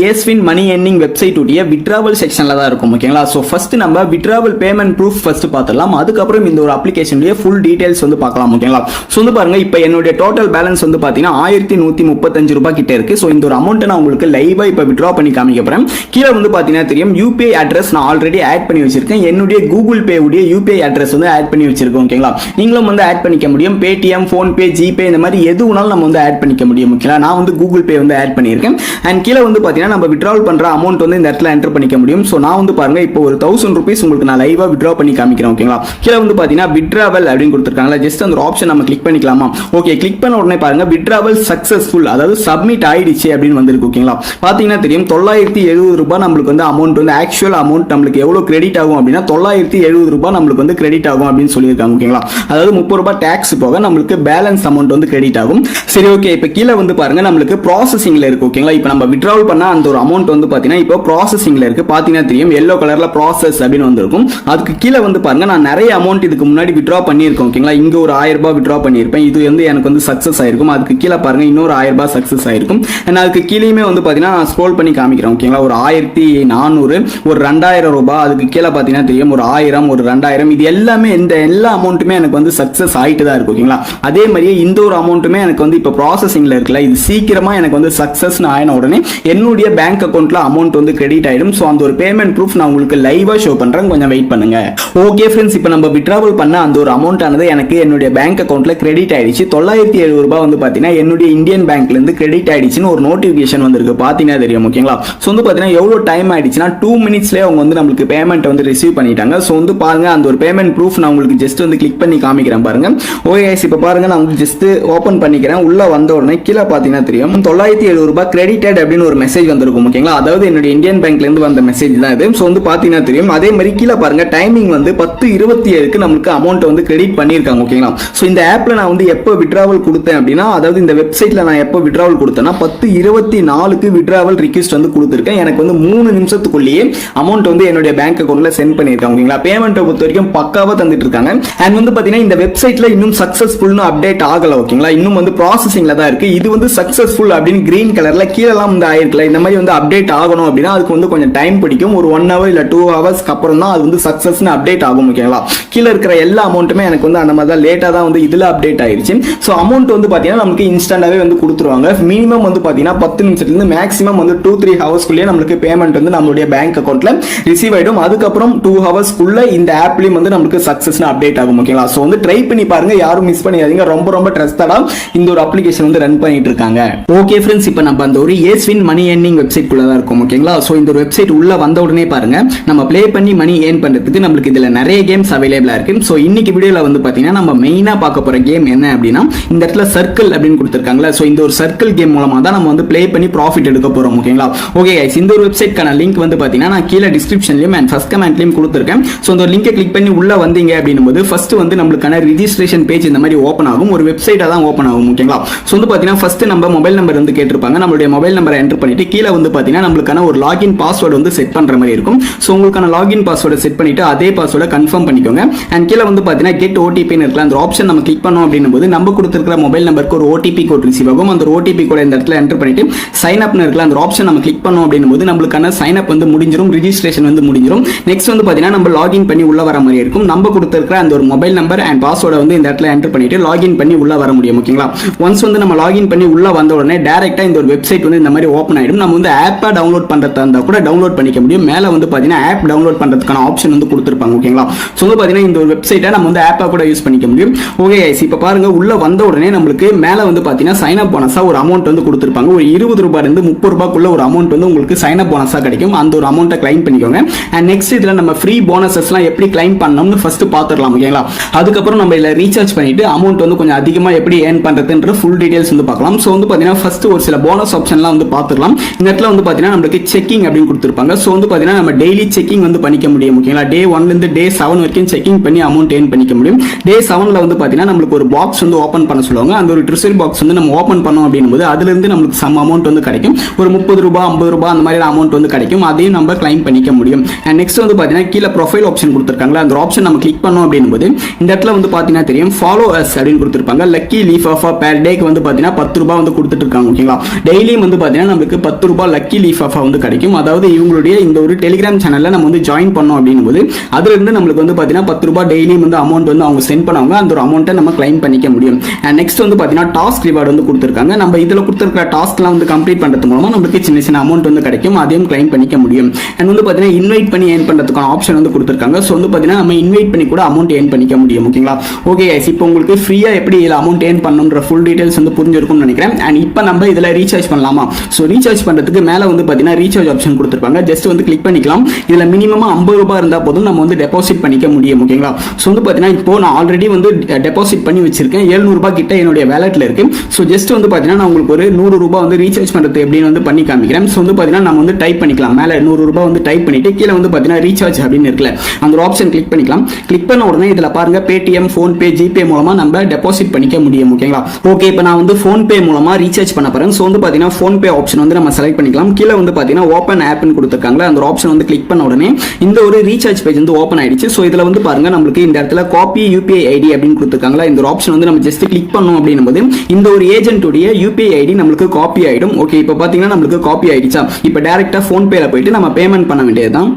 ஏஸ்வின் மணி earning website உடைய withdrawal செக்ஷன்ல தான் இருக்கும் ஓகேங்களா. ஸோ ஃபர்ஸ்ட் நம்ம விட்ராவல் பேமெண்ட் ப்ரூஃப் ஃபர்ஸ்ட் பார்த்துடலாம். அதுக்கப்புறம் இந்த ஒரு அப்ளிகேஷனுடைய ஃபுல் டீடைல்ஸ் வந்து பார்க்கலாம் ஓகேங்களா. ஸோ வந்து பாருங்க, இப்போ என்னுடைய டோட்டல் பேலன்ஸ் வந்து பார்த்தீங்கன்னா 1135 ரூபாய் கிட்ட இருக்கு. ஸோ இந்த ஒரு அமௌண்ட் நான் உங்களுக்கு லைவா இப்போ விட்ரா பண்ணி காமிக்க போறேன். கீழே வந்து பார்த்தீங்கன்னா தெரியும் யூபிஐ அட்ரஸ் நான் ஆல்ரெடி ஆட் பண்ணி வச்சிருக்கேன். என்னுடைய கூகுள் பே உடைய யூபிஐ அட்ரஸ் வந்து ஆட் பண்ணி வச்சிருக்கோம் ஓகேங்களா. நீங்களும் வந்து ஆட் பண்ணிக்க முடியும். பேடிஎம், ஃபோன்பே, ஜிபே இந்த மாதிரி எது வேணாலும் நம்ம வந்து ஆட் பண்ணிக்க முடியும் ஓகேங்களா. நான் வந்து கூகுள் பே வந்து ஆட் பண்ணியிருக்கேன். அண்ட் கீழே வந்து பார்த்தீங்கன்னா நம்ம விட்ராவல் பண்ற அமௌண்ட் வந்து இந்த இடத்துல என்டர் பண்ணிக்க முடியும். சோ நான் வந்து பாருங்க, இப்போ ஒரு 1000 ரூபீஸ் உங்களுக்கு நான் லைவா வித்ட்ரா பண்ணி காமிக்கிறேன் ஓகேங்களா. கீழ வந்து பாத்தீங்கன்னா வித்ட்ராவல் அப்படின்னு கொடுத்திருக்காங்க. ஜஸ்ட் அந்த ஆப்ஷன் நம்ம கிளிக் பண்ணிக்கலாமா? ஓகே, கிளிக் பண்ண உடனே பாருங்க வித்ட்ராவல் சக்சஸ்ஃபுல், அதாவது சப்மிட் ஆயிடுச்சு அப்படின்னு வந்திருக்கு ஓகேங்களா. பாத்தீங்கன்னா தெரியும் 970 ரூபாய் நம்மளுக்கு வந்து அமௌண்ட் வந்து ஆக்சுவல் அமௌண்ட் நம்மளுக்கு எவ்வளவு கிரெடிட் ஆகும் அப்படின்னா 970 ரூபாய் நம்மளுக்கு வந்து கிரெடிட் ஆகும் அப்படின்னு சொல்லியிருக்காங்க ஓகேங்களா. அதாவது 30 ரூபாய் டாக்ஸ் போக நம்மளுக்கு பேலன்ஸ் அமௌண்ட் வந்து கிரெடிட் ஆகும். சரி ஓகே, இப்போ கீழ வந்து பாருங்க நம்மளுக்கு ப்ராசஸிங்ல இருக்கு ஓகேங்களா. இப்போ நம்ம வித்ட்ராவல் பண்ண அந்த ஒரு அமௌண்ட் வந்து பாத்தீங்கன்னா இப்போ ப்ராசஸிங்ல இருக்கு. பாத்தீங்கன்னா தெரியும் yellow கலர்ல ப்ராசஸ் அப்படின்னு வந்திருக்கும். அதுக்கு கீழே வந்து பாருங்க நான் நிறைய அமௌண்ட் இதுக்கு முன்னாடி வித்ட்ரா பண்ணியிருக்கேன் ஓகேங்களா. இங்க ஒரு 1000 ரூபாய் வித்ட்ரா பண்ணியிருப்பேன். இது வந்து எனக்கு வந்து சக்சஸ் ஆயிருக்கும். அதுக்கு கீழே பாருங்க இன்னொரு 1000 ரூபாய் சக்சஸ் ஆயிருக்கும். அதுக்கு கீழேயுமே வந்து பாத்தீங்கன்னா நான் ஸ்க்ரோல் பண்ணி காமிக்கிறேன் ஓகேங்களா. ஒரு 1400, ஒரு 2000 ரூபாய், அதுக்கு கீழே பாத்தீங்கன்னா தெரியும் ஒரு 1000, ஒரு 2000, இது எல்லாமே இந்த எல்லா அமௌண்ட்டுமே எனக்கு வந்து சக்சஸ் ஆயிட்டு தான் இருக்கு ஓகேங்களா. அதே மாதிரியே இந்த ஒரு அமௌண்ட்டுமே எனக்கு வந்து இப்போ ப்ராசஸிங்ல இருக்குல்ல, இது சீக்கிரமா எனக்கு வந்து சக்சஸ் ஆயின உடனே என்னுடைய பேங்க் அக்கௌண்ட்ல அமௌண்ட் வந்து கிரெடிட் ஆயிடும். சோ அந்த ஒரு பேமெண்ட் ப்ரூஃப் நான் உங்களுக்கு லைவா ஷோ பண்றேன், கொஞ்சம் வெயிட் பண்ணுங்க. ஓகே ஃப்ரெண்ட்ஸ், இப்போ நம்ம வித்ட்ராவல் பண்ண அந்த ஒரு அமௌண்ட் ஆனது எனக்கு என்னுடைய பேங்க் அக்கௌண்ட்ல கிரெடிட் ஆயிடுச்சு. 970 ரூபாய் வந்து பாத்தீங்கன்னா என்னுடைய இந்தியன் பேங்க்ல இருந்து கிரெடிட் ஆயிடுச்சுன்னு ஒரு நோட்டிபிகேஷன் வந்திருக்கு. பாத்தீங்கன்னா தெரியும் ஓகேங்களா. சோ வந்து பாத்தீங்கன்னா எவ்வளவு டைம் ஆயிடுச்சுன்னா 2 மினிட்ஸ்லயே அவங்க வந்து நமக்கு பேமெண்ட் வந்து ரிசீவ் பண்ணிட்டாங்க. சோ வந்து பாருங்க அந்த ஒரு பேமெண்ட் ப்ரூஃப் நான் உங்களுக்கு ஜஸ்ட் வந்து கிளிக் பண்ணி காமிக்கிறேன் பாருங்க. ஓகே गाइस, இப்போ பாருங்க நான் வந்து ஜஸ்ட் ஓபன் பண்ணிக்கிறேன். உள்ள வந்த உடனே கீழே பாத்தீங்கன்னா தெரியும் 970 ரூபாய் கிரெடிட்டட் அப்படின்னு ஒரு மெசேஜ் வந்திருக்கும் ஓகேங்களா. அதாவது என்னுடைய இந்தியன் பேங்க்ல இருந்து வந்த மெசேஜ் தான் இது. சோ வந்து பாத்தீங்கன்னா தெரியும் அதே மாதிரி கீழே பாருங்க டைமிங் வந்து 10:27க்கு நமக்கு அமௌண்ட் வந்து கிரெடிட் பண்ணிருக்காங்க ஓகேங்களா. சோ இந்த ஆப்ல நான் வந்து எப்போ வித்ட்ராவல் கொடுத்தேன் அப்படின்னா, அதாவது இந்த வெப்சைட்ல நான் எப்போ வித்ட்ராவல் கொடுத்தேன்னா 10:24க்கு வித்ட்ராவல் ரிக்வெஸ்ட் வந்து கொடுத்திருக்கேன். எனக்கு வந்து 3 நிமிஷத்துக்குள்ளேயே அமௌண்ட் வந்து என்னுடைய பேங்க் அக்கௌண்ட்ல சென்ட் பண்ணிருக்காங்க ஓகேங்களா. பேமெண்ட்டை பொறுத்த வரைக்கும் பக்காவா தந்துட்டு இருக்காங்க. அண்ட் வந்து பாத்தீங்கன்னா இந்த வெப்சைட்ல இன்னும் சக்சஸ்ஃபுல்னு அப்டேட் ஆகல ஓகேங்களா. இன்னும் வந்து ப்ராசஸிங்ல தான் இருக்கு. இது வந்து சக்சஸ்ஃபுல் அப்படின்னு கிரீன் கலர்ல கீழலாம் வந்து ஆயிருக்கல. இந்த மாதிரி வந்து அப்டேட் ஆகணும் அப்படின்னா அதுக்கு வந்து கொஞ்சம் டைம் பிடிக்கும். ஒரு 1 hour இல்ல 2 ஹவர்ஸ்க்கு அப்புறம் தான் அது வந்து சக்சஸ்னு அப்டேட் ஆகும் ஓகேங்களா. கீழே இருக்கிற எல்லா அமௌண்ட்டுமே எனக்கு வந்து அந்த மாதிரி தான் லேட்டா தான் வந்து இதுல அப்டேட் ஆயிருச்சு. சோ அமௌண்ட் வந்து பாத்தீங்கன்னா நமக்கு இன்ஸ்டன்டாவே வந்து கொடுத்துருவாங்க. மினிமம் வந்து பாத்தீங்கன்னா 10 நிமிஷத்துல இருந்து மேக்ஸிமம் வந்து 2-3 ஹவர்ஸ்க்குள்ளே நமக்கு பேமெண்ட் வந்து நம்மளுடைய பேங்க் அக்கௌண்ட்ல ரிசீவ் ஆயிடும். அதுக்கப்புறம் 2 ஹவர்ஸ்க்குள்ள இந்த ஆப்லயும் வந்து நமக்கு சக்சஸ்னு அப்டேட் ஆகும் ஓகேங்களா. சோ வந்து ட்ரை பண்ணி பாருங்க, யாரும் மிஸ் பண்ணிடாதீங்க. ரொம்ப ரொம்ப ட்ரஸ்டடா இந்த ஒரு அப்ளிகேஷன் வந்து ரன் பண்ணிட்டு இருக்காங்க. ஓகே ஃப்ரெண்ட்ஸ், இப்போ நம்ம அந்த ஒரு ஏஸ்வின் மணி ஏர்னிங் வெப்சைட் குள்ள தான் இருக்கும் ஓகேங்களா. சோ இந்த ஒரு வெப்சைட் உள்ள வந்த உடனே பாருங்க நம்ம ப்ளே பண்ணி மணி ஏர்ன் பண்றதுக்கு நம்மளுக்கு இதுல நிறைய கேம்ஸ் அவைலபிளா இருக்கு. சோ இன்னைக்கு வீடியோல வந்து பாத்தீங்கன்னா நம்ம மெயினா பார்க்க போற கேம் என்ன அப்படின்னா இந்த இடத்துல சர்க்கிள் அப்படின்னு கொடுத்திருக்காங்கல. சோ இந்த ஒரு சர்க்கிள் கேம் மூலமா தான் நம்ம வந்து ப்ளே பண்ணி ப்ராஃபிட் எடுக்க போறோம் ஓகேங்களா. ஓகே गाइस, இந்த ஒரு வெப்சைட்கான லிங்க் வந்து பாத்தீங்கன்னா நான் கீழ டிஸ்கிரிப்ஷன்லயும் அண்ட் ஃபர்ஸ்ட் கமெண்ட்லயும் கொடுத்திருக்கேன். சோ இந்த லிங்கை கிளிக் பண்ணி உள்ள வந்தீங்க அப்படினும்போது ஃபர்ஸ்ட் வந்து நமக்கான ரெஜிஸ்ட்ரேஷன் பேஜ் இந்த மாதிரி ஓபன் ஆகும். ஒரு வெப்சைட்டா தான் ஓபன் ஆகும் ஓகேங்களா. சோ வந்து பாத்தீங்கன்னா ஃபர்ஸ்ட் நம்ம மொபைல் நம்பர் வந்து கேட்டிருப்பாங்க. நம்மளுடைய மொபைல் நம்பரை என்டர் பண்ணிட்டு கீழ வந்து பாத்தீங்கன்னா நமக்கான ஒரு லாகின் பாஸ்வேர்ட் வந்து செட் பண்ற மாதிரி இருக்கும். சோ உங்களுக்கான லாகின் பாஸ்வேர்டை செட் பண்ணிட்டு அதே பாஸ்வேர்டை கன்ஃபார்ம் பண்ணிக்கோங்க. அண்ட் கீழ வந்து பாத்தீங்கன்னா கெட் ஓடிபி இருக்கலாம். அந்த ஆப்ஷன் நம்ம கிளிக் பண்ணோம் அப்படினும்போது நம்ம கொடுத்திருக்கிற மொபைல் நம்பருக்கு ஒரு ஓடிபி கோட் ரிசீவ் ஆகும். அந்த ஓடிபி கோட் இந்த இடத்துல என்டர் பண்ணிட்டு சைன் அப்னு இருக்கலாம். அந்த ஆப்ஷன் நம்ம கிளிக் பண்ணோம் அப்படினும்போது நமக்கான சைன் அப் வந்து முடிஞ்சிரும், ரெஜிஸ்ட்ரேஷன் வந்து முடிஞ்சிரும். நெக்ஸ்ட் வந்து பாத்தீங்கன்னா நம்ம லாகின் பண்ணி உள்ள வர மாதிரி இருக்கும். நம்ம கொடுத்திருக்கிற அந்த ஒரு மொபைல் நம்பர் அண்ட் பாஸ்வேர்டை வந்து இந்த இடத்துல என்டர் பண்ணிட்டு லாகின் பண்ணி உள்ள வர முடியும் ஓகேங்களா. ஒன்ஸ் வந்து நம்ம லாகின் பண்ணி உள்ள வந்த உடனே டைரக்டா இந்த ஒரு வெப்சைட் வந்து இந்த மாதிரி ஓபன் ஆயிடும். நம்ம வந்து ஆப்பை டவுன்லோட் பண்றதா இருந்தா கூட டவுன்லோட் பண்ணிக்க முடியும். மேல வந்து பாத்தீங்கன்னா ஆப் டவுன்லோட் பண்றதுக்கான ஆப்ஷன் வந்து கொடுத்திருப்பாங்க ஓகேங்களா. சோ வந்து பாத்தீங்கன்னா இந்த ஒரு வெப்சைட்டை நம்ம வந்து ஆப்பா கூட யூஸ் பண்ணிக்க முடியும். ஓகே गाइस, இப்போ பாருங்க உள்ள வந்த உடனே நமக்கு மேல வந்து பாத்தீங்கன்னா சைன் அப் போனஸா ஒரு அமௌண்ட் வந்து கொடுத்திருப்பாங்க. ஒரு 20 ரூபாயில இருந்து 30 ரூபாய்க்குள்ள ஒரு அமௌண்ட் வந்து உங்களுக்கு சைன் அப் போனஸா கிடைக்கும். அந்த ஒரு அமௌண்ட்டை கிளைம் பண்ணிக்கோங்க. அண்ட் நெக்ஸ்ட் இதுல நம்ம ஃப்ரீ போனஸஸ்லாம் எப்படி கிளைம் பண்ணணும்னு ஃபர்ஸ்ட் பாத்துறலாம் ஓகேங்களா. அதுக்கப்புறம் நம்ம இதுல ரீசார்ஜ் பண்ணிட்டு அமௌண்ட் வந்து கொஞ்சம் அதிகமா எப்படி ஏர்ன் பண்றதுன்ற ஃபுல் டீடைல்ஸ் வந்து பார்க்கலாம். சோ வந்து பாத்தீங்கன்னா ஃபர்ஸ்ட் ஒரு சில போனஸ் ஆப்ஷன்லாம் வந்து பாத்துறலாம். இந்த இடத்துல வந்து பாத்தீங்கன்னா நமக்கு செக்கிங் அப்படின்னு கொடுத்திருப்பாங்க. சோ வந்து பாத்தீங்கன்னா நம்ம டெய்லி செக்கிங் வந்து பண்ணிக்க முடியும் ஓகேங்களா. டே 1ல இருந்து டே 7 வரைக்கும் செக்கிங் பண்ணி அமௌண்ட் ஏர்ன் பண்ணிக்க முடியும். டே 7ல வந்து பாத்தீங்கன்னா நமக்கு ஒரு பாக்ஸ் வந்து ஓபன் பண்ண சொல்லுவாங்க. அந்த ஒரு ட்ரெஷரி பாக்ஸ் வந்து நம்ம ஓபன் பண்ணோம் அப்படினும்போது அதுல இருந்து நமக்கு சம் அமௌண்ட் வந்து கிடைக்கும். ஒரு 30 ரூபாய் 50 ரூபாய் அந்த மாதிரி அமௌண்ட் வந்து கிடைக்கும். அதையும் நம்ம கிளைம் பண்ணிக்க முடியும். அண்ட் நெக்ஸ்ட் வந்து பாத்தீங்கன்னா கீழ ப்ரொஃபைல் ஆப்ஷன் கொடுத்திருக்காங்க. அந்த ஆப்ஷன் நம்ம கிளிக் பண்ணோம் அப்படினும்போது இந்த இடத்துல வந்து பாத்தீங்கன்னா தெரியும் ஃபாலோ அஸ் அப்படின்னு கொடுத்திருப்பாங்க. லக்கி லீஃப் ஆஃப் பெர் டேக்கு வந்து பாத்தீங்கன்னா 10 ரூபாய் வந்து கொடுத்துட்டு இருக்காங்க ஓகேங்களா. டெய்லியும் வந்து பாத்தீங்கன்னா நமக்கு 10 10 ரூபாய் லக்கி லீஃப் ஆஃபா வந்து கிடைக்கும். அதாவது இவங்களுடைய இந்த ஒரு டெலிகிராம் சேனல்ல நம்ம வந்து ஜாயின் பண்ணோம் அப்படின்னும் போது அதுல இருந்து நம்மளுக்கு வந்து பாத்தீங்கன்னா 10 ரூபாய் டெய்லியும் வந்து அமௌண்ட் வந்து அவங்க சென்ட் பண்ணுவாங்க. அந்த ஒரு அமௌண்ட்டை நம்ம கிளைம் பண்ணிக்க முடியும். அண்ட் நெக்ஸ்ட் வந்து பாத்தீங்கன்னா டாஸ்க் ரிவார்டு வந்து கொடுத்துருக்காங்க. நம்ம இதுல கொடுத்துருக்கிற டாஸ்க்லாம் வந்து கம்ப்ளீட் பண்றது மூலமா நம்மளுக்கு சின்ன சின்ன அமௌண்ட் வந்து கிடைக்கும். அதையும் கிளைம் பண்ணிக்க முடியும். அண்ட் வந்து பாத்தீங்கன்னா இன்வைட் பண்ணி ஏர்ன் பண்றதுக்கான ஆப்ஷன் வந்து கொடுத்துருக்காங்க. ஸோ வந்து பாத்தீங்கன்னா நம்ம இன்வைட் பண்ணி கூட அமௌண்ட் ஏர்ன் பண்ணிக்க முடியும். ஓகேங்களா? ஓகே கைஸ், இப்போ உங்களுக்கு ஃப்ரீயா எப்படி இதுல அமௌண்ட் ஏர்ன் பண்ணணும்ன்ற ஃபுல் டீடைல்ஸ் வந்து புரிஞ்சிருக்கும்னு நினைக்கிறேன். அண்ட் இப்போ நம்ம இதுல ரீசார்ஜ் பண்ணலாமா? ஸோ ரீசார்ஜ் பண்றதுக்கு மேல வந்து பாத்தீங்கன்னா ரீசார்ஜ் ஆப்ஷன் கொடுத்துருப்பாங்க. ஜஸ்ட் வந்து கிளிக் பண்ணிக்கலாம். இதுல மினிமம் 50 ரூபாய் இருந்தா போதும் நம்ம வந்து டெபாசிட் பண்ணிக்க முடியும். ஓகேங்களா? ஸோ வந்து பாத்தீங்கன்னா இப்போ நான் ஆல்ரெடி வந்து டெபாசிட் பண்ணி வச்சிருக்கேன். 700 ரூபாய் கிட்ட என்னுடைய வேலட்ல இருக்கு. ஸோ ஜஸ்ட் வந்து பாத்தீங்கன்னா நான் உங்களுக்கு ஒரு 100 ரூபாய் வந்து ரீசார்ஜ் பண்றது எப்படின்னு வந்து பண்ணி காமிக்கிறேன். ஸோ வந்து பாத்தீங்கன்னா நம்ம வந்து டைப் பண்ணிக்கலாம். மேல 100 ரூபாய் வந்து டைப் பண்ணிட்டு கீழே வந்து பாத்தீங்கன்னா ரீசார்ஜ் அப்படின்னு இருக்குல்ல, அந்த ஒரு ஆப்ஷன் கிளிக் பண்ணிக்கலாம். கிளிக் பண்ண உடனே இதுல பாருங்க பேடிஎம், போன்பே, ஜிபே மூலமா நம்ம டெபாசிட் பண்ணிக்க முடியும். ஓகேங்களா? ஓகே, இப்போ நான் வந்து போன்பே மூலமா ரீசார்ஜ் பண்ண போறேன். ஸோ வந்து பாத்தீங்கன்னா போன்பே ஆப்ஷன் வந்து நம்ம செலக்ட் பண்ணிக்கலாம். கீழே வந்து பாத்தீங்கன்னா ஓப்பன் ஆப்னு கொடுத்துருக்காங்க. அந்த ஆப்ஷன் வந்து கிளிக் பண்ண உடனே இந்த ஒரு ரீசார்ஜ் பேஜ் வந்து ஓப்பன் ஆயிடுச்சு. ஸோ இதுல வந்து பாருங்க நம்மளுக்கு இந்த இடத்துல காப்பி யூபிஐ ஐடி அப்படின்னு கொடுத்துருக்காங்களா, இந்த ஆப்ஷன் வந்து நம்ம ஜஸ்ட் கிளிக் பண்ணோம் அப்படின்னும் போது இந்த ஒரு ஏஜென்ட்டுடைய யூபிஐ ஐடி நம்மளுக்கு காப்பி ஆயிடும். ஓகே, இப்போ பாத்தீங்கன்னா நம்மளுக்கு காப்பி ஆயிடுச்சா? இப்போ டைரக்டா போன்பேல போயிட்டு நம்ம பேமெண்ட் பண்ண வேண்டியதுதான்.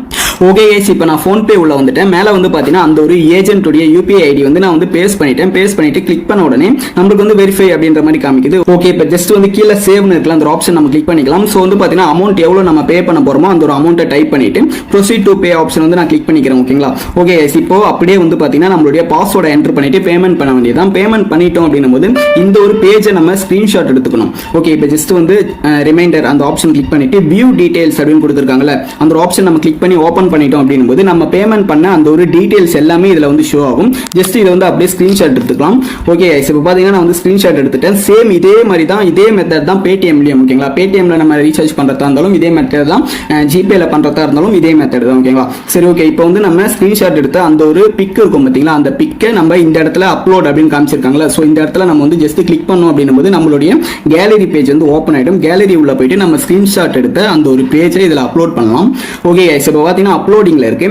ஓகே கைஸ், இப்போ நான் போன்பே உள்ள வந்துட்டேன். மேலே வந்து பார்த்தீங்கன்னா அந்த ஒரு ஏஜென்ட்டுடைய யூபிஐ ஐடி வந்து நான் வந்து பேஸ்ட் பண்ணிட்டு கிளிக் பண்ண உடனே நம்மளுக்கு வந்து வெரிஃபை அப்படின்ற மாதிரி காமிக்குது. ஓகே, இப்போ ஜஸ்ட் வந்து கீழே சேவ்னு இருக்கலாம், அந்த ஆப்ஷன் நம்ம கிளிக் பண்ணிக்கலாம். ஸோ வந்து பார்த்தீங்கன்னா அமௌண்ட் எவ்வளோ நம்ம பே பண்ண போறோமோ அந்த ஒரு அமௌண்ட்டை டைப் பண்ணிட்டு ப்ரொசீட் டு பே ஆப்ஷன் வந்து நான் கிளிக் பண்ணிக்கிறேன். ஓகேங்களா? ஓகே கைஸ், இப்போ அப்படியே வந்து பார்த்தீங்கன்னா நம்மளுடைய பாஸ்வேர்டை என்டர் பண்ணிட்டு பேமெண்ட் பண்ண வேண்டியதான். பேமெண்ட் பண்ணிட்டோம் அப்படின்னும் போது இந்த ஒரு பேஜை நம்ம ஸ்கிரீன்ஷாட் எடுத்துக்கணும். ஓகே, இப்போ ஜஸ்ட் வந்து ரிமைண்டர் அந்த ஆப்ஷன் கிளிக் பண்ணிட்டு வியூ டீடைல்ஸ் அப்படின்னு கொடுத்துருக்காங்கல்ல, அந்த ஆப்ஷன் நம்ம கிளிக் பண்ணி ஓப்பன் பண்ணிட்டோம் அப்படிங்கும்போது நம்ம பேமெண்ட் பண்ண அந்த ஒரு டீடைல்ஸ் எல்லாமே இதுல வந்து ஷோ ஆகும். ஜஸ்ட் இதை வந்து அப்படியே ஸ்கிரீன்ஷாட் எடுத்துக்கலாம். ஓகே இப்போ பாத்தீங்கன்னா நான் வந்து ஸ்கிரீன்ஷாட் எடுத்துட்டேன். சேம் இதே மாதிரி தான், இதே மெத்தட் தான் பேடிஎம்லயும். ஓகேங்களா? பேடிஎம்ல நம்ம ரீசார்ஜ் பண்றதா இருந்தாலும் இதே மெத்தட் தான், ஜிபேல பண்றதா இருந்தாலும் இதே மெத்தட் தான். ஓகேங்களா? சரி, ஓகே, இப்போ வந்து நம்ம ஸ்கிரீன்ஷாட் எடுத்த அந்த ஒரு பிக் இருக்கும் பாத்தீங்களா, அந்த பிக்கை நம்ம இந்த இடத்துல அப்லோட் அப்படின்னு காமிச்சிருக்காங்களா. ஸோ இந்த இடத்துல நம்ம வந்து ஜஸ்ட் கிளிக் பண்ணோம் அப்படின்னும் போது நம்மளுடைய கேலரி பேஜ் வந்து ஓப்பன் ஆயிடும். கேலரி உள்ள போயிட்டு நம்ம ஸ்கிரீன்ஷாட் எடுத்த அந்த ஒரு பேஜை இதுல அப்லோட் பண்ணலாம். ஓகே இப்போ பாத்தீங்கன்னா அப்லோடிங்ல இருக்கு.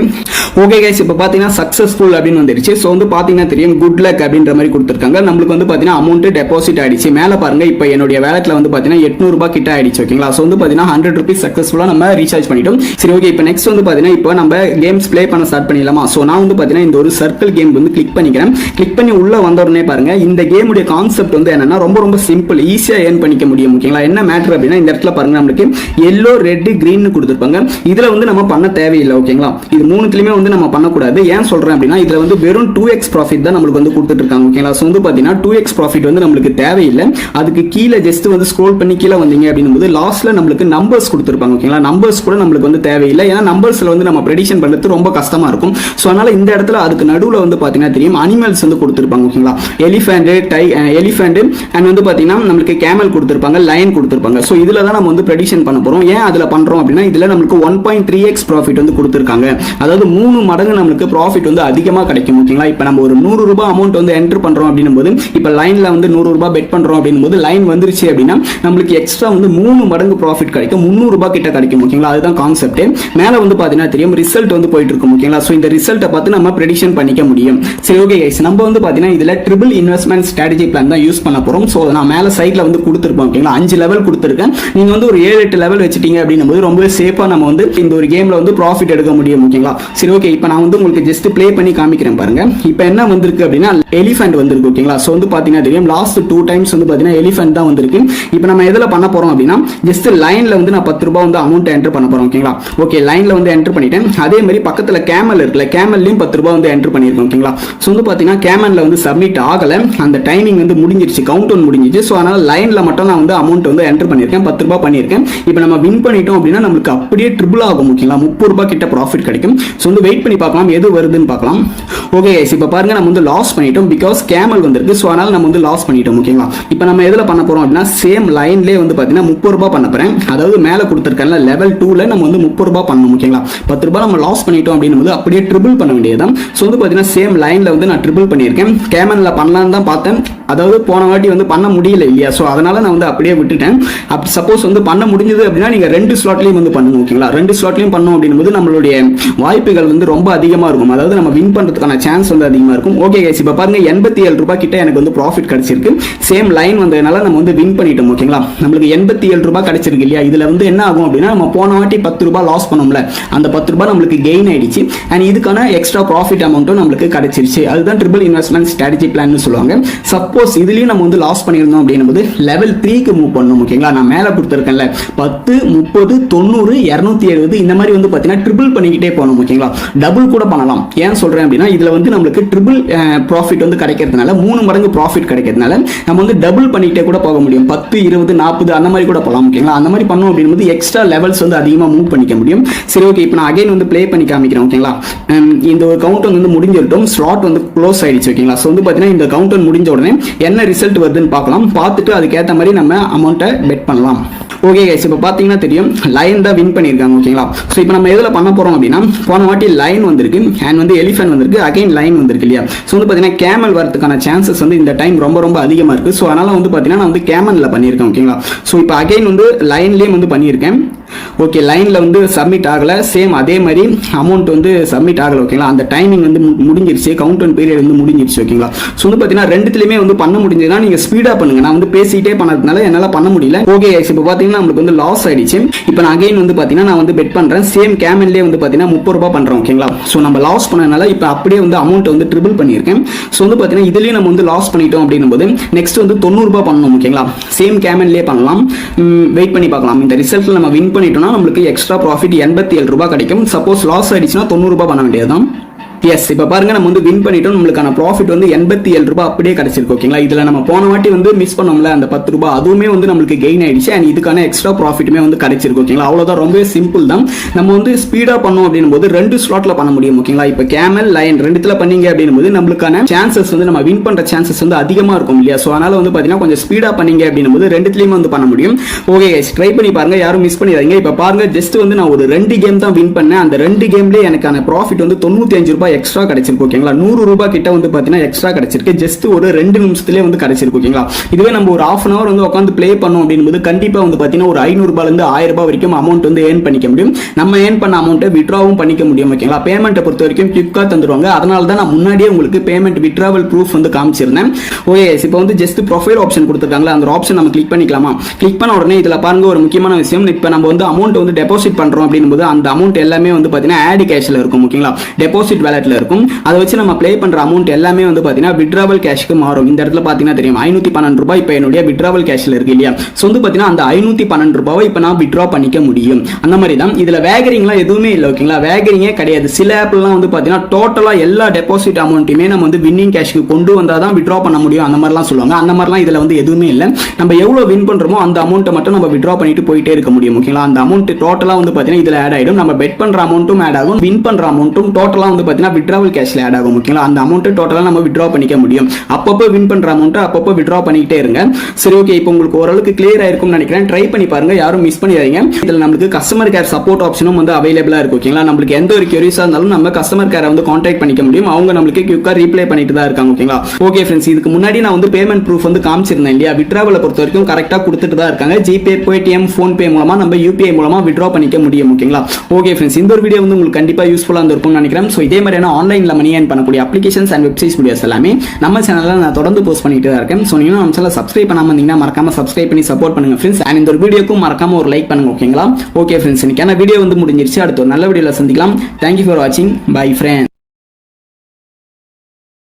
ஓகே கைஸ், இப்போ பாத்தீங்கன்னா சக்சஸ்ஃபுல் அப்படின்னு வந்துருச்சு. ஸோ வந்து பாத்தீங்கன்னா தெரியும் குட் லக் அப்படின்ற மாதிரி கொடுத்துருக்காங்க. நம்மளுக்கு வந்து பாத்தீங்கன்னா அமௌண்ட் டெபாசிட் ஆயிடுச்சு. மேல பாருங்க இப்போ என்னுடைய வேலட்ல வந்து பாத்தீங்கன்னா 800 ரூபாய் கிட்ட ஆயிடுச்சு. ஓகேங்களா? ஸோ வந்து பாத்தீங்கன்னா 100 ரூபீஸ் சக்சஸ்ஃபுல்லா நம்ம ரீசார்ஜ் பண்ணிட்டோம். சரி, ஓகே, இப்போ நெக்ஸ்ட் வந்து பாத்தீங்கன்னா இப்போ நம்ம கேம்ஸ் ப்ளே பண்ண ஸ்டார்ட் பண்ணிடலாமா? ஸோ நான் வந்து பாத்தீங்கன்னா இந்த ஒரு சர்க்கிள் கேம் வந்து கிளிக் பண்ணிக்கிறேன். கிளிக் பண்ணி உள்ள வந்த உடனே பாருங்க இந்த கேமுடைய கான்செப்ட் வந்து என்னன்னா ரொம்ப சிம்பிள், ஈஸியா ஏர்ன் பண்ணிக்க முடியும். ஓகேங்களா? என்ன மேட்டர் அப்படின்னா இந்த இடத்துல பாருங்க நம்மளுக்கு எல்லோ, ரெட், கிரீன் கொடுத்துருப்பாங்க. இதுல வந்து நம்ம பண்ண தேவையில்லை. ஓகேங்களா? இது மூணுத்துலயுமே வந்து நம்ம பண்ணக்கூடாது. ஏன் சொல்றேன் அப்படின்னா இதுல வந்து வெறும் 2x ப்ராஃபிட் தான் நம்மளுக்கு வந்து கொடுத்துட்டு இருக்காங்க. ஓகேங்களா? ஸோ வந்து பாத்தீங்கன்னா 2x ப்ராஃபிட் வந்து நம்மளுக்கு தேவையில்லை. அதுக்கு கீழே ஜஸ்ட் வந்து ஸ்க்ரோல் பண்ணி கீழே வந்தீங்க அப்படின்னும் போது லாஸ்ட்ல நம்மளுக்கு நம்பர்ஸ் கொடுத்துருப்பாங்க. ஓகேங்களா? நம்பர்ஸ் கூட நம்மளுக்கு வந்து தேவையில்லை. ஏன்னா நம்பர்ஸ்ல வந்து நம்ம ப்ரெடிக்ஷன் பண்றது ரொம்ப கஷ்டமா இருக்கும். ஸோ அதனால இந்த இடத்துல அதுக்கு நடுவில் வந்து பாத்தீங்கன்னா தெரியும் அனிமல்ஸ் வந்து கொடுத்துருப்பாங்க. ஓகேங்களா? எலிஃபண்ட் அண்ட் வந்து பாத்தீங்கன்னா நம்மளுக்கு கேமல் கொடுத்துருப்பாங்க, லயன் கொடுத்துருப்பாங்க. ஸோ இதுல தான் நம்ம வந்து ப்ரெடிக்ஷன் பண்ண போறோம். ஏன் அதுல பண்றோம் அப்படின்னா இதுல நம்மளுக்கு 1.3x ப்ராஃபிட் வந்து கொடுத்துருக்காங்க. அதாவது 3 மடங்கு நம்மளுக்கு ப்ராஃபிட் வந்து அதிகமாக கிடைக்கும். ஓகேங்களா? இப்போ நம்ம ஒரு 100 ரூபாய் அமௌண்ட் வந்து என்டர் பண்றோம் அப்படின்னும் போது இப்போ லைன்ல வந்து 100 ரூபாய் பெட் பண்றோம் அப்படின்னும் போது லைன் வந்துருச்சு அப்படின்னா நம்மளுக்கு எக்ஸ்ட்ரா வந்து 3 மடங்கு ப்ராஃபிட் கிடைக்கும். 300 ரூபாய் கிட்ட கிடைக்கும். ஓகேங்களா? அதுதான் கான்செப்ட். மேல வந்து பாத்தீங்கன்னா தெரியும் ரிசல்ட் வந்து போயிட்டு இருக்கும். ஓகேங்களா? ஸோ இந்த ரிசல்ட்டை பார்த்து நம்ம ப்ரெடிக்ஷன் பண்ணிக்க முடியும். சரி, ஓகே கைஸ், நம்ம வந்து பாத்தீங்கன்னா இதுல ட்ரிபிள் இன்வெஸ்ட்மெண்ட் ஸ்ட்ராட்டஜி பிளான் தான் யூஸ் பண்ண போறோம். ஸோ நான் மேல சைட்ல வந்து கொடுத்துருப்போம். ஓகேங்களா? 5 லெவல் கொடுத்துருக்கேன். நீங்க வந்து ஒரு 7-8 லெவல் வச்சுட்டீங்க அப்படின்னும் போது ரொம்பவே சேஃபா நம்ம வந்து இந்த ஒரு கேம்ல வந்து ப்ராஃபிட் எடுக்க முடியும். ஓகேங்களா? சரி, ஓகே, இப்போ நான் வந்து உங்களுக்கு ஜஸ்ட் ப்ளே பண்ணி காமிக்கிறேன் பாருங்க. இப்போ என்ன வந்திருக்கு அப்படின்னா எலிஃபண்ட் வந்திருக்கு. ஓகேங்களா? ஸோ வந்து பாத்தீங்கன்னா தெரியும் லாஸ்ட் 2 டைம்ஸ் வந்து பாத்தீங்கன்னா எலிஃபண்ட் தான் வந்திருக்கு. இப்போ நம்ம எதுல பண்ண போறோம் அப்படின்னா ஜஸ்ட் லைன்ல வந்து நான் 10 ரூபாய் வந்து அமௌண்ட் என்டர் பண்ண போறோம். ஓகேங்களா? ஓகே, லைன்ல வந்து என்டர் பண்ணிட்டேன். அதே மாதிரி பக்கத்துல கேமல் இருக்குல்ல, கேமல்லையும் 10 ரூபாய் வந்து என்டர் பண்ணிருக்கோம். ஓகேங்களா? ஸோ வந்து பாத்தீங்கன்னா கேமல்ல வந்து சப்மிட் ஆகல, அந்த டைமிங் வந்து முடிஞ்சிருச்சு, கவுண்ட் டவுன் முடிஞ்சிருச்சு. ஸோ அதனால லைன்ல மட்டும் நான் வந்து அமௌண்ட் வந்து என்டர் பண்ணிருக்கேன், 10 ரூபாய் பண்ணிருக்கேன். இப்போ நம்ம வின் பண்ணிட்டோம் அப்படின்னா நம்மளுக்கு அப்படியே ட்ரிபிள் ஆகும். ஓகேங்களா? 30 ரூபாய் கிட்ட ப்ராஃபிட் கிடைக்கும். ஸோ வந்து வெயிட் பண்ணி பார்க்கலாம் எது வருதுன்னு பார்க்கலாம். ஓகே இப்போ பாருங்க நம்ம வந்து லாஸ் பண்ணிட்டோம், பிகாஸ் கேமல் வந்திருக்கு. ஸோ அதனால நம்ம வந்து லாஸ் பண்ணிட்டோம். ஓகேங்களா? இப்போ நம்ம எதுல பண்ண போறோம் அப்படின்னா சேம் லைன்லேயே வந்து பாத்தீங்கன்னா 30 ரூபாய் பண்ண போறேன். அதாவது மேல கொடுத்துருக்கல லெவல் 2ல நம்ம வந்து 30 ரூபாய் பண்ணணும். ஓகேங்களா? 10 ரூபாய் நம்ம லாஸ் பண்ணிட்டோம் அப்படின்னும் அப்படியே ட்ரிபிள் பண்ண வேண்டியதான். ஸோ வந்து பாத்தீங்கன்னா சேம் லைன்ல வந்து நான் ட்ரிபிள் பண்ணியிருக்கேன். கேமன்ல பண்ணலான்னு தான் பார்த்தேன், அதாவது போன வாட்டி வந்து பண்ண முடியல இல்லையா? ஸோ அதனால நான் வந்து அப்படியே விட்டுட்டேன். அப்படி சப்போஸ் வந்து பண்ண முடிஞ்சது அப்படின்னா நீங்க 2 ஸ்லாட்லையும் வந்து பண்ணணும். ஓகேங்களா? 2 ஸ்லாட்லையும் பண்ணோம் அப்படின்னும் போது நம்மளோட நம்மளுடைய வாய்ப்புகள் வந்து ரொம்ப அதிகமாக இருக்கும். அதாவது நம்ம வின் பண்ணுறதுக்கான சான்ஸ் வந்து அதிகமாக இருக்கும். ஓகே கைஸ், இப்போ பாருங்க 87 ரூபாய் கிட்ட எனக்கு வந்து ப்ராஃபிட் கிடைச்சிருக்கு. சேம் லைன் வந்ததுனால நம்ம வந்து வின் பண்ணிட்டோம். ஓகேங்களா, நம்மளுக்கு 87 ரூபாய் கிடைச்சிருக்கு இல்லையா. இதில் வந்து என்ன ஆகும் அப்படின்னா, நம்ம போன வாட்டி 10 ரூபாய் லாஸ் பண்ணோம்ல, அந்த 10 ரூபாய் நம்மளுக்கு கெயின் ஆயிடுச்சு. அண்ட் இதுக்கான எக்ஸ்ட்ரா ப்ராஃபிட் அமௌண்ட்டும் நம்மளுக்கு கிடைச்சிருச்சு. அதுதான் ட்ரிபிள் இன்வெஸ்ட்மெண்ட் ஸ்ட்ராட்டஜி பிளான் சொல்லுவாங்க. சப்போஸ் இதுலயும் நம்ம வந்து லாஸ் பண்ணியிருந்தோம் அப்படின்னும் போது லெவல் 3க்கு மூவ் பண்ணணும். ஓகேங்களா, நான் மேலே கொடுத்துருக்கேன்ல 10, 30, 90, 270 இந்த மாதிரி வந்து பார்த்தீங்கன்னா ட்ரிபிள் பண்ணிக்கிட்டே போகணும். ஓகேங்களா, டபுள் கூட பண்ணலாம். ஏன் சொல்றேன் அப்படின்னா, இதுல வந்து நம்மளுக்கு ட்ரிபிள் ப்ராஃபிட் வந்து கிடைக்கிறதுனால 3 மடங்கு ப்ராஃபிட் கிடைக்கிறதுனால நம்ம வந்து டபுள் பண்ணிக்கிட்டே கூட போக முடியும். 10, 20, 40 அந்த மாதிரி கூட போகலாம். ஓகேங்களா, அந்த மாதிரி பண்ணோம் அப்படின்னும் எக்ஸ்ட்ரா லெவல்ஸ் வந்து அதிகமாக மூவ் பண்ணிக்க முடியும். சரி, ஓகே, இப்போ நான் அகைன் வந்து ப்ளே பண்ணி காமிக்கிறேன். ஓகேங்களா, இந்த ஒரு கவுண்ட் வந்து முடிஞ்சிட்டோம், ஸ்லாட் வந்து க்ளோஸ் ஆயிடுச்சு. ஓகேங்களா, ஸோ வந்து பார்த்தீங்கன்னா இந்த கவுண்ட் முடிஞ்ச உடனே என்ன ரிசல்ட் வருதுன்னு பார்க்கலாம். பார்த்துட்டு அதுக்கேற்ற மாதிரி நம்ம அமௌண்ட்டை பெட் பண்ணலாம். ஓகே கைஸ், இப்போ பார்த்தீங்கன்னா தெரியும் லைன் தான் வின் பண்ணியிருக்காங்க. ஓகேங்களா, ஸோ இப்போ நம்ம எதில் பண்ண போகிறோம் அப்படின்னா, போன வாட்டி லைன் வந்திருக்கு அண்ட் வந்து எலிஃபென்ட் வந்திருக்கு, அகைன் லைன் வந்திருக்கு இல்லையா. ஸோ வந்து பார்த்தீங்கன்னா கேமல் வரதுக்கான சான்சஸ் வந்து இந்த டைம் ரொம்ப ரொம்ப அதிகமாக இருக்குது. ஸோ அதனால் வந்து பார்த்தீங்கன்னா நான் வந்து கேமனில் பண்ணியிருக்கேன். ஓகேங்களா, ஸோ இப்போ அகைன் வந்து லைன்லேயும் வந்து பண்ணியிருக்கேன். ஓகே, லைனில் வந்து சப்மிட் ஆகலை. சேம் அதே மாதிரி அமௌண்ட் வந்து சப்மிட் ஆகலை. ஓகேங்களா, அந்த டைமிங் வந்து முடிஞ்சிருச்சு, கவுண்ட் அண்ட் பீரியட் வந்து முடிஞ்சிருச்சு. ஓகேங்களா, ஸோ வந்து பார்த்தீங்கன்னா ரெண்டுத்துலையுமே வந்து பண்ண முடிஞ்சதுன்னா நீங்கள் ஸ்பீடாக பண்ணுங்க. நான் வந்து பேசிக்கிட்டே பண்ணதுனால என்னால் பண்ண முடியல. ஓகே, இப்போ பார்த்தீங்கன்னா நம்மளுக்கு வந்து லாஸ் ஆயிடுச்சு. இப்போ நான் அகைன் வந்து பார்த்தீங்கன்னா நான் வந்து பெட் பண்ணுறேன். சேம் கேமன்லேயே வந்து பார்த்தீங்கன்னா 30 ரூபாய் பண்ணுறோம். ஓகேங்களா, ஸோ நம்ம லாஸ் பண்ணதுனால இப்போ அப்படியே வந்து அமௌண்ட் வந்து ட்ரிபிள் பண்ணியிருக்கேன். ஸோ வந்து பார்த்தீங்கன்னா இதுலேயும் நம்ம வந்து லாஸ் பண்ணிட்டோம் அப்படின்னும் போது நெக்ஸ்ட் வந்து 90 ரூபாய் பண்ணணும். ஓகேங்களா, சேம் கேமன்லேயே பண்ணலாம். வெயிட் பண்ணி பார்க்கலாம். இந்த ரிசல்ட்டில் நம்ம வின் பண்ணிட்டோம்னா நம்மளுக்கு எக்ஸ்ட்ரா ப்ராஃபிட் 87 ரூபாய் கிடைக்கும். சப்போஸ் லாஸ் ஆயிடுச்சுன்னா 90 ரூபாய் பண்ண வேண்டியதுதான். எஸ், இப்போ பாருங்க நம்ம வந்து வின் பண்ணிட்டோம். நம்மளுக்கான ப்ராஃபிட் வந்து 87 ரூபாய் அப்படியே கிடைச்சிருக்கு. ஓகேங்களா, இதில் நம்ம போன வாட்டி வந்து மிஸ் பண்ணோம்ல அந்த 10 ரூபாய், அதுவுமே வந்து நம்மளுக்கு கெயின் ஆயிடுச்சு. அண்ட் இதுக்கான எக்ஸ்ட்ரா ப்ராஃபிட்டுமே வந்து கிடைச்சிருக்கு. ஓகேங்களா, அவ்வளோதான், ரொம்பவே சிம்பிள் தான். நம்ம வந்து ஸ்பீடாக பண்ணோம் அப்படின்னும் போது 2 ஸ்லாட்ல பண்ண முடியும். ஓகேங்களா, இப்போ கேமல் லைன் ரெண்டுத்துல பண்ணீங்க அப்படின்னும் போது நம்மளுக்கான சான்சஸ் வந்து நம்ம வின் பண்ற சான்சஸ் வந்து அதிகமாக இருக்கும் இல்லையா. ஸோ அதனால வந்து பார்த்தீங்கன்னா கொஞ்சம் ஸ்பீடாக பண்ணீங்க அப்படின்னும் போது ரெண்டுத்துலையுமே வந்து பண்ண முடியும். ஓகே கைஸ், ட்ரை பண்ணி பாருங்க, யாரும் மிஸ் பண்ணிடாதீங்க. இப்போ பாருங்க, ஜஸ்ட் வந்து நான் ஒரு 2 கேம் தான் வின் பண்ணேன். அந்த 2 கேம்லேயே எனக்கான ப்ராஃபிட் வந்து 95 ரூபாய் எக்ஸ்ட்ரா கிடைச்சிருக்கு. ஓகேங்களா, 100 ரூபாய் கிட்ட வந்து பார்த்தீங்கன்னா எக்ஸ்ட்ரா கிடைச்சிருக்கு. ஜஸ்ட் ஒரு 2 நிமிஷத்துலேயே வந்து கிடைச்சிருக்கு. ஓகேங்களா, இதுவே நம்ம ஒரு ½ அன் அவர் வந்து உட்காந்து ப்ளே பண்ணோம் அப்படின்போது கண்டிப்பாக வந்து பார்த்தீங்கன்னா ஒரு 500 ரூபாயிலிருந்து 1000 ரூபாய் வரைக்கும் அமௌண்ட் வந்து ஏர்ன் பண்ணிக்க முடியும். நம்ம ஏர்ன் பண்ண அமௌண்ட்டை விட்ராவும் பண்ணிக்க முடியும். ஓகேங்களா, பேமெண்ட்டை பொறுத்த வரைக்கும் கிளிப்கார்ட் தந்துருவாங்க. அதனால தான் நான் முன்னாடியே உங்களுக்கு பேமெண்ட் விட்ராவல் ப்ரூஃப் வந்து காமிச்சிருந்தேன். ஓகே, இப்போ வந்து ஜஸ்ட் ப்ரொஃபைல் ஆப்ஷன் கொடுத்துருக்காங்களா, அந்த ஆப்ஷன் நம்ம கிளிக் பண்ணிக்கலாமா. கிளிக் பண்ண உடனே இதில் பாருங்க ஒரு முக்கியமான விஷயம். இப்போ நம்ம வந்து அமௌண்ட் வந்து டெபாசிட் பண்ணுறோம் அப்படின்போது அந்த அமௌண்ட் எல்லாமே வந்து பார்த்தீங்கன்னா ஆட் கேஷில் இருக்கும். ஓகேங்களா, டெபாசிட் வேலெட்டில் இருக்கும். அதை வச்சு நம்ம ப்ளே பண்ற அமௌண்ட் எல்லாமே வந்து பாத்தீங்கன்னா விட்ராவல் கேஷ்க்கு மாறும். இந்த இடத்துல பாத்தீங்கன்னா தெரியும் 512 ரூபாய் இப்போ என்னுடைய விட்ராவல் கேஷ்ல இருக்கு இல்லையா. ஸோ வந்து பாத்தீங்கன்னா அந்த 512 ரூபாவை இப்போ நான் விட்ரா பண்ணிக்க முடியும். அந்த மாதிரி தான் இதுல வேகரிங்லாம் எதுவுமே இல்லை. ஓகேங்களா, வேகரிங்கே கிடையாது. சில ஆப்லாம் வந்து பாத்தீங்கன்னா டோட்டலா எல்லா டெபாசிட் அமௌண்ட்டுமே நம்ம வந்து வின்னிங் கேஷ்க்கு கொண்டு வந்தா தான் விட்ரா பண்ண முடியும். அந்த மாதிரிலாம் சொல்லுவாங்க. அந்த மாதிரிலாம் இதுல வந்து எதுவுமே இல்லை. நம்ம எவ்வளவு வின் பண்றோமோ அந்த அமௌண்ட்டை மட்டும் நம்ம விட்ரா பண்ணிட்டு போயிட்டே இருக்க முடியும். ஓகேங்களா, அந்த அமௌண்ட் டோட்டலா வந்து பாத்தீங்கன்னா இதுல ஆட் ஆயிடும். நம்ம பெட் பண்ற அமௌண்ட்டும் ஆட் ஆகும், வின் பண்ற அமௌண்ட்டும் டோட்டலா வந்து பாத்தீங்கன்னா விட்ராவல் கேஷ்ல ஆட் ஆகும். ஓகேங்களா, அந்த அமௌண்ட் டோட்டலா நம்ம வித்ட்ரா பண்ணிக்க முடியும். அப்பப்போ வின் பண்ற அமௌண்ட் அப்பப்போ வித்ட்ரா பண்ணிக்கிட்டே இருங்க. சரி, ஓகே, இப்போ உங்களுக்கு ஓரளவுக்கு கிளியர் ஆயிருக்கும்னு நினைக்கிறேன். ட்ரை பண்ணி பாருங்க, யாரும் மிஸ் பண்ணிடாதீங்க. இதுல நமக்கு கஸ்டமர் கேர் சப்போர்ட் ஆப்ஷனும் வந்து அவைலபிளா இருக்கு. ஓகேங்களா, நமக்கு எந்த ஒரு கியூரிஸா இருந்தாலும் நம்ம கஸ்டமர் கேரை வந்து கான்டாக்ட் பண்ணிக்க முடியும். அவங்க நமக்கு குயிக்கா ரீப்ளை பண்ணிட்டு தான் இருக்காங்க. ஓகேங்களா, ஓகே ஃப்ரெண்ட்ஸ், இதுக்கு முன்னாடி நான் வந்து பேமெண்ட் ப்ரூஃப் வந்து காமிச்சிருந்தேன் இல்லையா. வித்ட்ராவலை பொறுத்த வரைக்கும் கரெக்டா கொடுத்துட்டு தான் இருக்காங்க. ஜிபே, பேடிஎம், ஃபோன்பே மூலமா நம்ம யூபிஐ மூலமா வித்ட்ரா பண்ணிக்க முடியும். ஓகேங்களா, ஓகே ஃப்ரெண்ட்ஸ், இந்த ஒரு வீடியோ வந்து உங்களுக்கு கண்டிப்பா யூஸ்ஃபுல்லா இருந்திருக்கும்னு நினைக்கிறேன். ஸோ இதே மாதிரியான ஆன்லைன்ல மணி ஏர்ன் பண்ணக்கூடிய அப்ளிகேஷன்ஸ் அண்ட் வெப்சைட்ஸ் வீடியோஸ் எல்லாமே நம்ம சேனல்ல நான் தொடர்ந்து போஸ்ட் பண்ணிட்டு தான் இருக்கேன். ஸோ நீங்களும் நம்ம சேனலை சப்ஸ்கிரைப் பண்ணாம இருந்தீங்கன்னா மறக்காம சப்ஸ்கிரைப் பண்ணி சப்போர்ட் பண்ணுங்க ஃப்ரெண்ட்ஸ். அண்ட் இந்த ஒரு வீடியோக்கும் மறக்காம ஒரு லைக் பண்ணுங்க. ஓகேங்களா, ஓகே ஃப்ரெண்ட்ஸ், இன்னைக்கான வீடியோ வந்து முடிஞ்சிருச்சு. அடுத்த ஒரு நல்ல வீடியோல சந்திக்கலாம். தேங்க்யூ ஃபார் வாட்சிங். Bye friends.